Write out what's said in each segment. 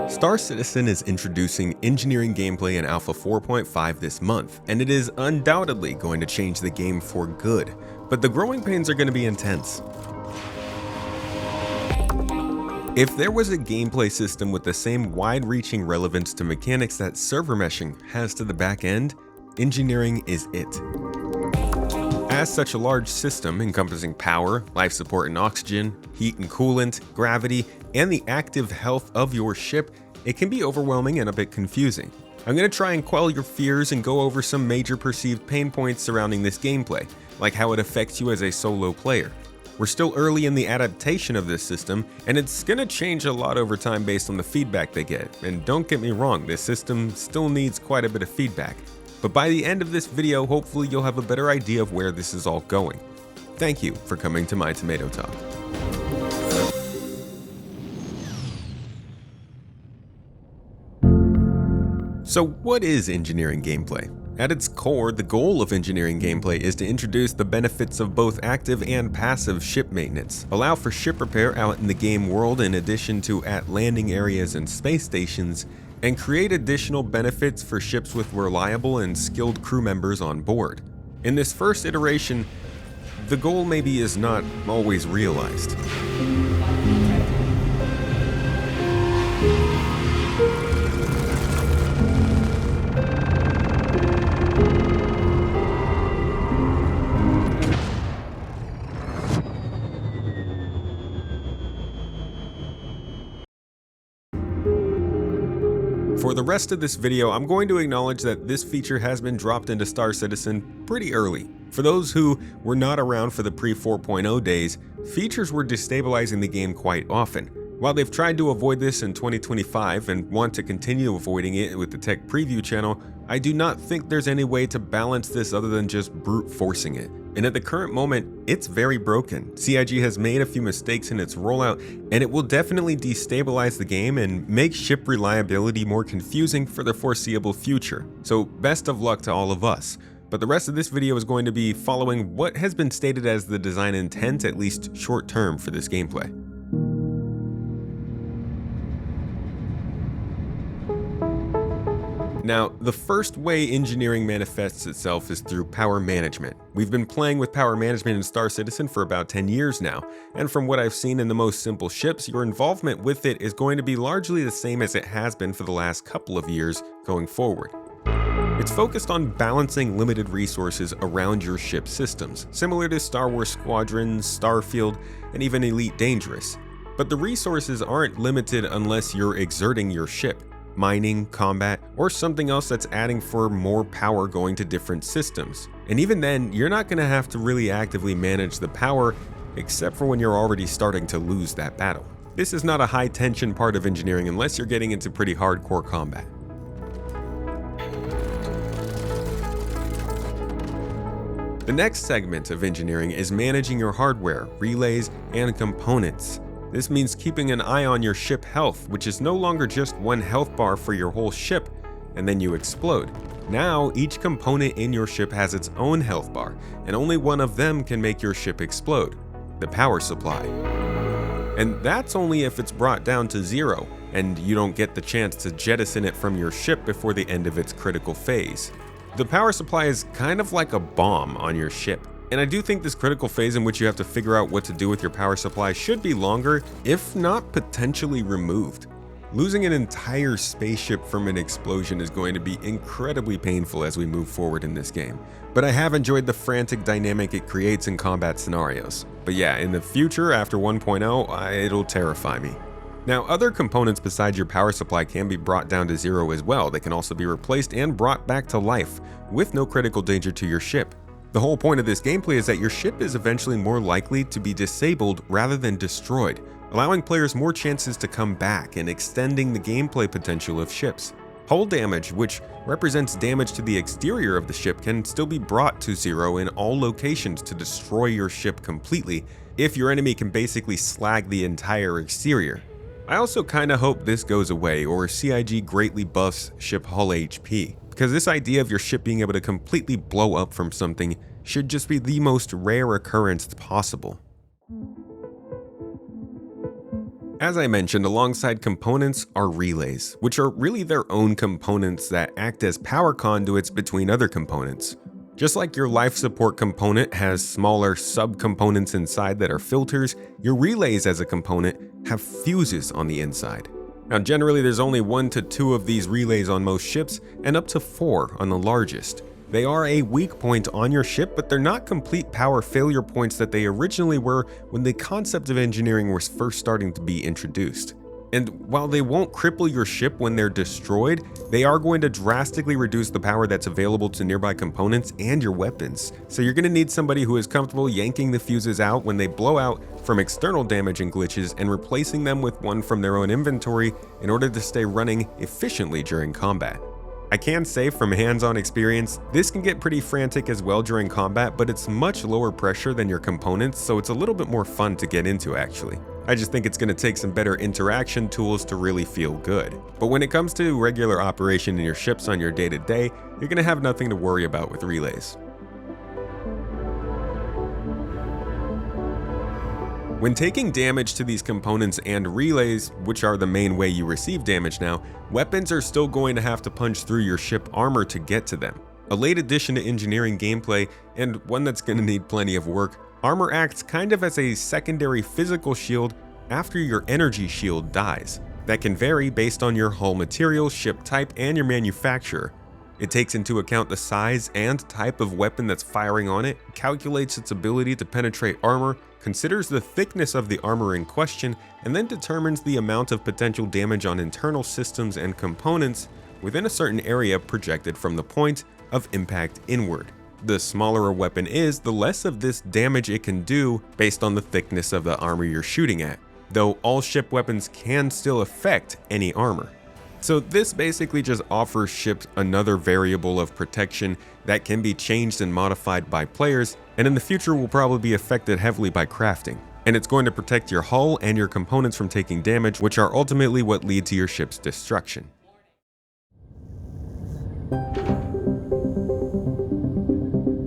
Star Citizen is introducing engineering gameplay in Alpha 4.5 this month, and it is undoubtedly going to change the game for good, but the growing pains are going to be intense. If there was a gameplay system with the same wide-reaching relevance to mechanics that server meshing has to the back end, engineering is it. As such a large system encompassing power, life support and oxygen, heat and coolant, gravity, and the active health of your ship, it can be overwhelming and a bit confusing. I'm going to try and quell your fears and go over some major perceived pain points surrounding this gameplay, like how it affects you as a solo player. We're still early in the adaptation of this system, and it's going to change a lot over time based on the feedback they get. And don't get me wrong, this system still needs quite a bit of feedback. But by the end of this video, hopefully you'll have a better idea of where this is all going. Thank you for coming to my Tomato Talk. So what is engineering gameplay? At its core, the goal of engineering gameplay is to introduce the benefits of both active and passive ship maintenance, allow for ship repair out in the game world in addition to at landing areas and space stations, and create additional benefits for ships with reliable and skilled crew members on board. In this first iteration, the goal maybe is not always realized. For the rest of this video, I'm going to acknowledge that this feature has been dropped into Star Citizen pretty early. For those who were not around for the pre-4.0 days, features were destabilizing the game quite often. While they've tried to avoid this in 2025 and want to continue avoiding it with the Tech Preview channel, I do not think there's any way to balance this other than just brute forcing it. And at the current moment, it's very broken. CIG has made a few mistakes in its rollout, and it will definitely destabilize the game and make ship reliability more confusing for the foreseeable future. So best of luck to all of us. But the rest of this video is going to be following what has been stated as the design intent, at least short term, for this gameplay. Now, the first way engineering manifests itself is through power management. We've been playing with power management in Star Citizen for about 10 years now, and from what I've seen in the most simple ships, your involvement with it is going to be largely the same as it has been for the last couple of years going forward. It's focused on balancing limited resources around your ship systems, similar to Star Wars Squadrons, Starfield, and even Elite Dangerous. But the resources aren't limited unless you're exerting your ship. Mining, combat, or something else that's adding for more power going to different systems. And even then, you're not going to have to really actively manage the power, except for when you're already starting to lose that battle. This is not a high tension part of engineering unless you're getting into pretty hardcore combat. The next segment of engineering is managing your hardware, relays, and components. This means keeping an eye on your ship health, which is no longer just one health bar for your whole ship, and then you explode. Now, each component in your ship has its own health bar, and only one of them can make your ship explode: the power supply. And that's only if it's brought down to zero, and you don't get the chance to jettison it from your ship before the end of its critical phase. The power supply is kind of like a bomb on your ship. And I do think this critical phase in which you have to figure out what to do with your power supply should be longer, if not potentially removed. Losing an entire spaceship from an explosion is going to be incredibly painful as we move forward in this game. But I have enjoyed the frantic dynamic it creates in combat scenarios. But yeah, in the future, after 1.0, it'll terrify me. Now, other components besides your power supply can be brought down to zero as well. They can also be replaced and brought back to life, with no critical danger to your ship. The whole point of this gameplay is that your ship is eventually more likely to be disabled rather than destroyed, allowing players more chances to come back and extending the gameplay potential of ships. Hull damage, which represents damage to the exterior of the ship, can still be brought to zero in all locations to destroy your ship completely if your enemy can basically slag the entire exterior. I also kinda hope this goes away, or CIG greatly buffs ship hull HP, because this idea of your ship being able to completely blow up from something should just be the most rare occurrence possible. As I mentioned, alongside components are relays, which are really their own components that act as power conduits between other components. Just like your life support component has smaller subcomponents inside that are filters, your relays as a component have fuses on the inside. Now generally there's only 1 to 2 of these relays on most ships and up to 4 on the largest. They are a weak point on your ship, but they're not complete power failure points that they originally were when the concept of engineering was first starting to be introduced. And while they won't cripple your ship when they're destroyed, they are going to drastically reduce the power that's available to nearby components and your weapons. So you're going to need somebody who is comfortable yanking the fuses out when they blow out from external damage and glitches and replacing them with one from their own inventory in order to stay running efficiently during combat. I can say from hands-on experience, this can get pretty frantic as well during combat, but it's much lower pressure than your components, so it's a little bit more fun to get into actually. I just think it's going to take some better interaction tools to really feel good. But when it comes to regular operation in your ships on your day-to-day, you're going to have nothing to worry about with relays. When taking damage to these components and relays, which are the main way you receive damage now, weapons are still going to have to punch through your ship armor to get to them. A late addition to engineering gameplay, and one that's going to need plenty of work, armor acts kind of as a secondary physical shield after your energy shield dies. That can vary based on your hull material, ship type, and your manufacturer. It takes into account the size and type of weapon that's firing on it, calculates its ability to penetrate armor, considers the thickness of the armor in question, and then determines the amount of potential damage on internal systems and components within a certain area projected from the point of impact inward. The smaller a weapon is, the less of this damage it can do based on the thickness of the armor you're shooting at, though all ship weapons can still affect any armor. So this basically just offers ships another variable of protection that can be changed and modified by players, and in the future will probably be affected heavily by crafting. And it's going to protect your hull and your components from taking damage, which are ultimately what lead to your ship's destruction.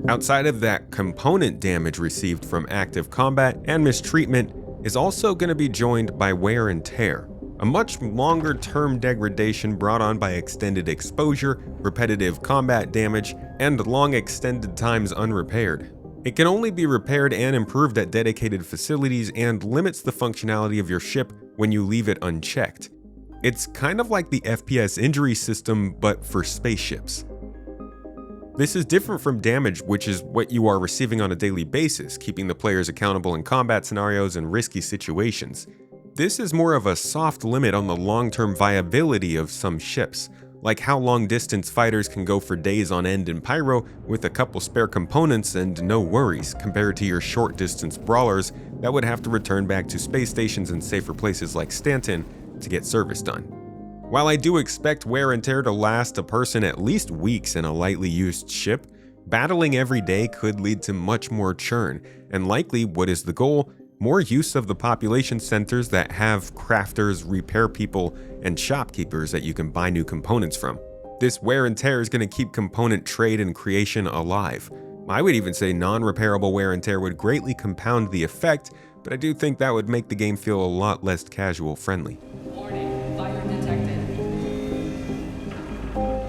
Outside of that, component damage received from active combat and mistreatment is also going to be joined by wear and tear. A much longer term degradation brought on by extended exposure, repetitive combat damage, and long extended times unrepaired. It can only be repaired and improved at dedicated facilities and limits the functionality of your ship when you leave it unchecked. It's kind of like the FPS injury system, but for spaceships. This is different from damage, which is what you are receiving on a daily basis, keeping the players accountable in combat scenarios and risky situations. This is more of a soft limit on the long-term viability of some ships, like how long-distance fighters can go for days on end in Pyro with a couple spare components and no worries, compared to your short-distance brawlers that would have to return back to space stations and safer places like Stanton to get service done. While I do expect wear and tear to last a person at least weeks in a lightly used ship, battling every day could lead to much more churn, and likely, what is the goal, more use of the population centers that have crafters, repair people, and shopkeepers that you can buy new components from. This wear and tear is going to keep component trade and creation alive. I would even say non-repairable wear and tear would greatly compound the effect, but I do think that would make the game feel a lot less casual friendly. Warning, fire detected.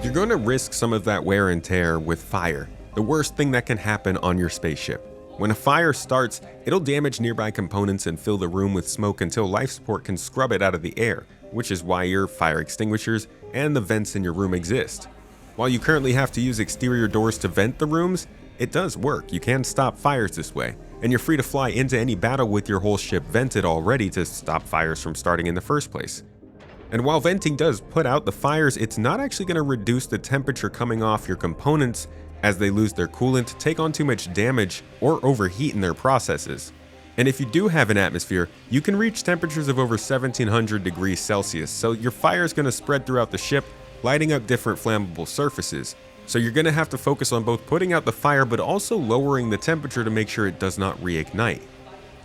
You're going to risk some of that wear and tear with fire, the worst thing that can happen on your spaceship. When a fire starts, it'll damage nearby components and fill the room with smoke until life support can scrub it out of the air, which is why your fire extinguishers and the vents in your room exist. While you currently have to use exterior doors to vent the rooms, it does work. You can stop fires this way, and you're free to fly into any battle with your whole ship vented already to stop fires from starting in the first place. And while venting does put out the fires, it's not actually going to reduce the temperature coming off your components as they lose their coolant, take on too much damage, or overheat in their processes. And if you do have an atmosphere, you can reach temperatures of over 1700 degrees Celsius, so your fire is going to spread throughout the ship, lighting up different flammable surfaces. So you're going to have to focus on both putting out the fire but also lowering the temperature to make sure it does not reignite.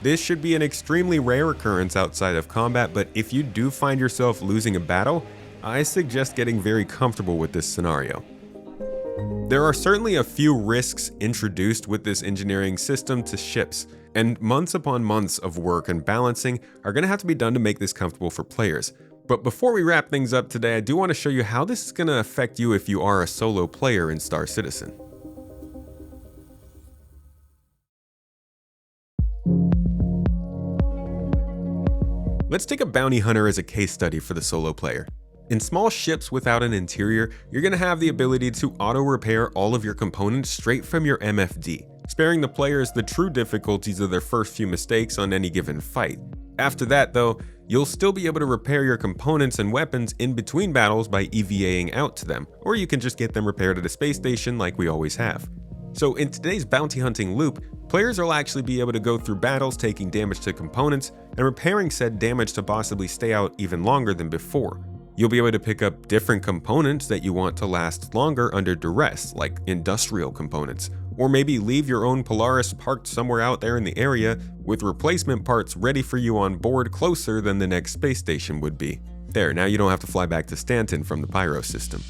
This should be an extremely rare occurrence outside of combat, but if you do find yourself losing a battle, I suggest getting very comfortable with this scenario. There are certainly a few risks introduced with this engineering system to ships, And months upon months of work and balancing are going to have to be done to make this comfortable for players. But before we wrap things up today, I do want to show you how this is going to affect you if you are a solo player in Star Citizen. Let's take a bounty hunter as a case study for the solo player. In small ships without an interior, you're going to have the ability to auto-repair all of your components straight from your MFD, sparing the players the true difficulties of their first few mistakes on any given fight. After that, though, you'll still be able to repair your components and weapons in between battles by EVAing out to them, or you can just get them repaired at a space station like we always have. So in today's bounty hunting loop, players will actually be able to go through battles taking damage to components and repairing said damage to possibly stay out even longer than before. You'll be able to pick up different components that you want to last longer under duress, like industrial components, or maybe leave your own Polaris parked somewhere out there in the area with replacement parts ready for you on board closer than the next space station would be. There, now you don't have to fly back to Stanton from the Pyro system.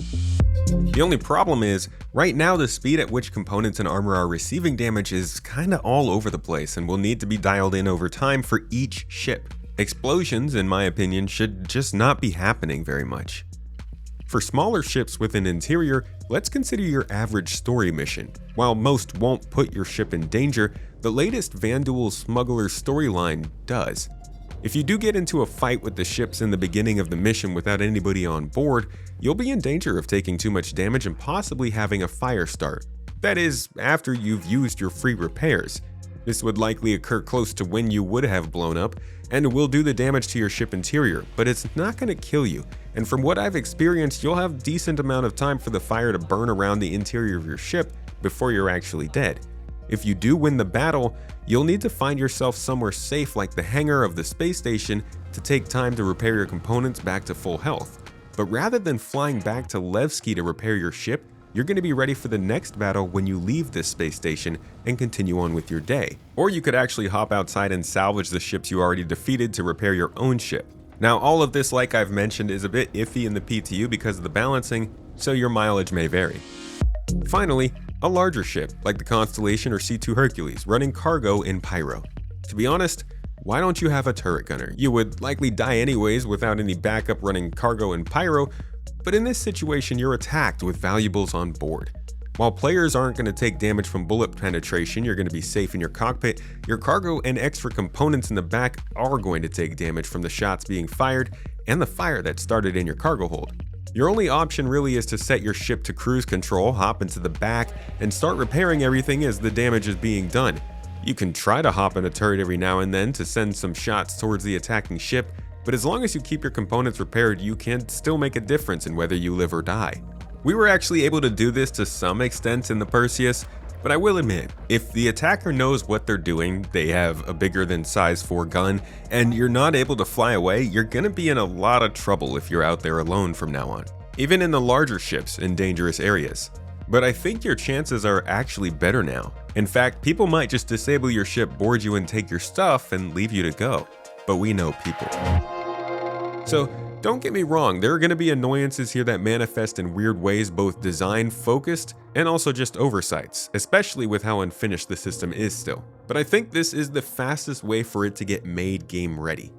The only problem is, right now the speed at which components and armor are receiving damage is kinda all over the place and will need to be dialed in over time for each ship. Explosions, in my opinion, should just not be happening very much. For smaller ships with an interior, let's consider your average story mission. While most won't put your ship in danger, the latest Vanduul Smuggler storyline does. If you do get into a fight with the ships in the beginning of the mission without anybody on board, you'll be in danger of taking too much damage and possibly having a fire start. That is, after you've used your free repairs. This would likely occur close to when you would have blown up, and will do the damage to your ship interior, but it's not going to kill you. And from what I've experienced, you'll have a decent amount of time for the fire to burn around the interior of your ship before you're actually dead. If you do win the battle, you'll need to find yourself somewhere safe like the hangar of the space station to take time to repair your components back to full health. But rather than flying back to Levski to repair your ship, you're going to be ready for the next battle when you leave this space station and continue on with your day. Or you could actually hop outside and salvage the ships you already defeated to repair your own ship. Now, all of this, like I've mentioned, is a bit iffy in the PTU because of the balancing, so your mileage may vary. Finally, a larger ship like the Constellation or C2 Hercules running cargo in Pyro. To be honest, why don't you have a turret gunner? You would likely die anyways without any backup running cargo in Pyro, but in this situation you're attacked with valuables on board. While players aren't going to take damage from bullet penetration, you're going to be safe in your cockpit, your cargo and extra components in the back are going to take damage from the shots being fired and the fire that started in your cargo hold. Your only option really is to set your ship to cruise control, hop into the back, and start repairing everything as the damage is being done. You can try to hop in a turret every now and then to send some shots towards the attacking ship, but as long as you keep your components repaired, you can still make a difference in whether you live or die. We were actually able to do this to some extent in the Perseus, but I will admit, if the attacker knows what they're doing, they have a bigger than size 4 gun, and you're not able to fly away, you're gonna be in a lot of trouble if you're out there alone from now on, even in the larger ships in dangerous areas. But I think your chances are actually better now. In fact, people might just disable your ship, board you, and take your stuff and leave you to go. But we know people. So, don't get me wrong, there are going to be annoyances here that manifest in weird ways, both design focused and also just oversights, especially with how unfinished the system is still. But I think this is the fastest way for it to get made game ready.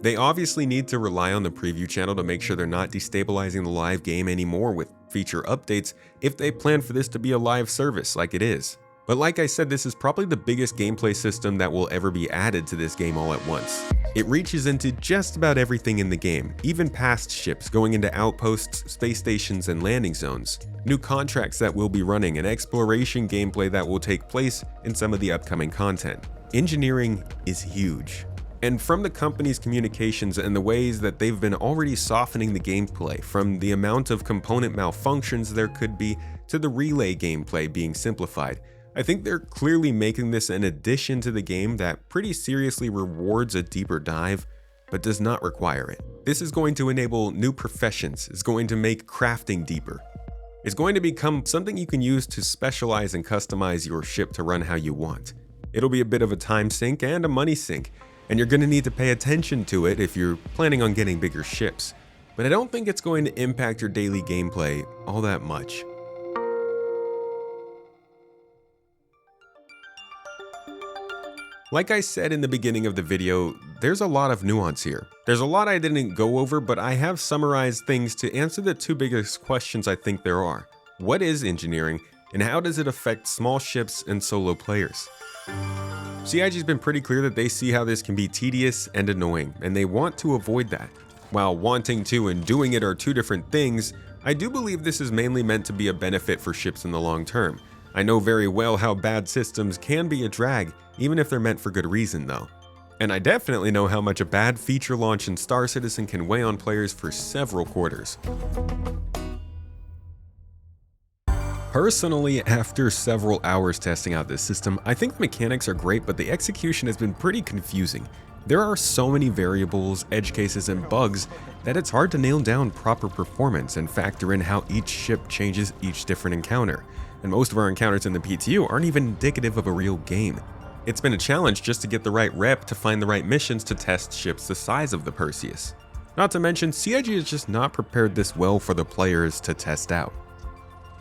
They obviously need to rely on the preview channel to make sure they're not destabilizing the live game anymore with feature updates if they plan for this to be a live service like it is. But like I said, this is probably the biggest gameplay system that will ever be added to this game all at once. It reaches into just about everything in the game, even past ships going into outposts, space stations, and landing zones, new contracts that will be running, and exploration gameplay that will take place in some of the upcoming content. Engineering is huge. And from the company's communications and the ways that they've been already softening the gameplay, from the amount of component malfunctions there could be to the relay gameplay being simplified, I think they're clearly making this an addition to the game that pretty seriously rewards a deeper dive, but does not require it. This is going to enable new professions, it's going to make crafting deeper. It's going to become something you can use to specialize and customize your ship to run how you want. It'll be a bit of a time sink and a money sink, and you're going to need to pay attention to it if you're planning on getting bigger ships. But I don't think it's going to impact your daily gameplay all that much. Like I said in the beginning of the video, there's a lot of nuance here. There's a lot I didn't go over, but I have summarized things to answer the two biggest questions I think there are. What is engineering, and how does it affect small ships and solo players? CIG's been pretty clear that they see how this can be tedious and annoying, and they want to avoid that. While wanting to and doing it are two different things, I do believe this is mainly meant to be a benefit for ships in the long term. I know very well how bad systems can be a drag, even if they're meant for good reason though. And I definitely know how much a bad feature launch in Star Citizen can weigh on players for several quarters. Personally, after several hours testing out this system, I think the mechanics are great, but the execution has been pretty confusing. There are so many variables, edge cases, and bugs that it's hard to nail down proper performance and factor in how each ship changes each different encounter. And most of our encounters in the PTU aren't even indicative of a real game. It's been a challenge just to get the right rep to find the right missions to test ships the size of the Perseus. Not to mention, CIG has just not prepared this well for the players to test out.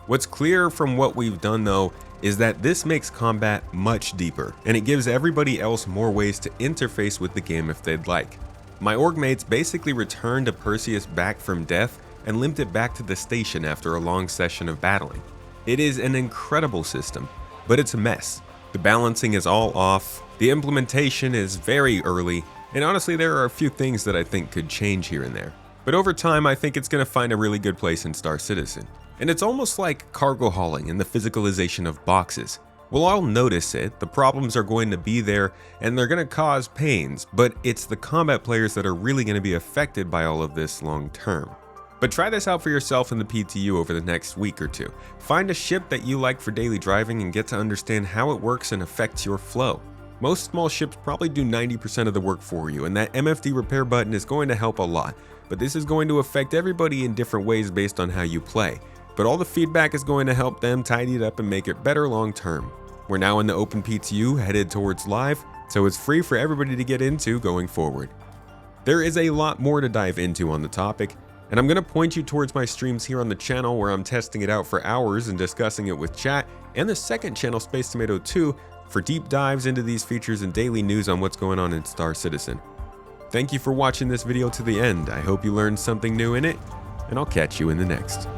What's clear from what we've done though is that this makes combat much deeper, and it gives everybody else more ways to interface with the game if they'd like. My org mates basically returned a Perseus back from death and limped it back to the station after a long session of battling. It is an incredible system, but it's a mess. The balancing is all off, the implementation is very early, and honestly there are a few things that I think could change here and there. But over time I think it's going to find a really good place in Star Citizen. And it's almost like cargo hauling and the physicalization of boxes. We'll all notice it, the problems are going to be there, and they're going to cause pains, but it's the combat players that are really going to be affected by all of this long term. But try this out for yourself in the PTU over the next week or two. Find a ship that you like for daily driving and get to understand how it works and affects your flow. Most small ships probably do 90% of the work for you, and that MFD repair button is going to help a lot, but this is going to affect everybody in different ways based on how you play. But all the feedback is going to help them tidy it up and make it better long term. We're now in the open PTU headed towards live, so it's free for everybody to get into going forward. There is a lot more to dive into on the topic, and I'm going to point you towards my streams here on the channel where I'm testing it out for hours and discussing it with chat, and the second channel, Space Tomato 2, for deep dives into these features and daily news on what's going on in Star Citizen. Thank you for watching this video to the end. I hope you learned something new in it, and I'll catch you in the next.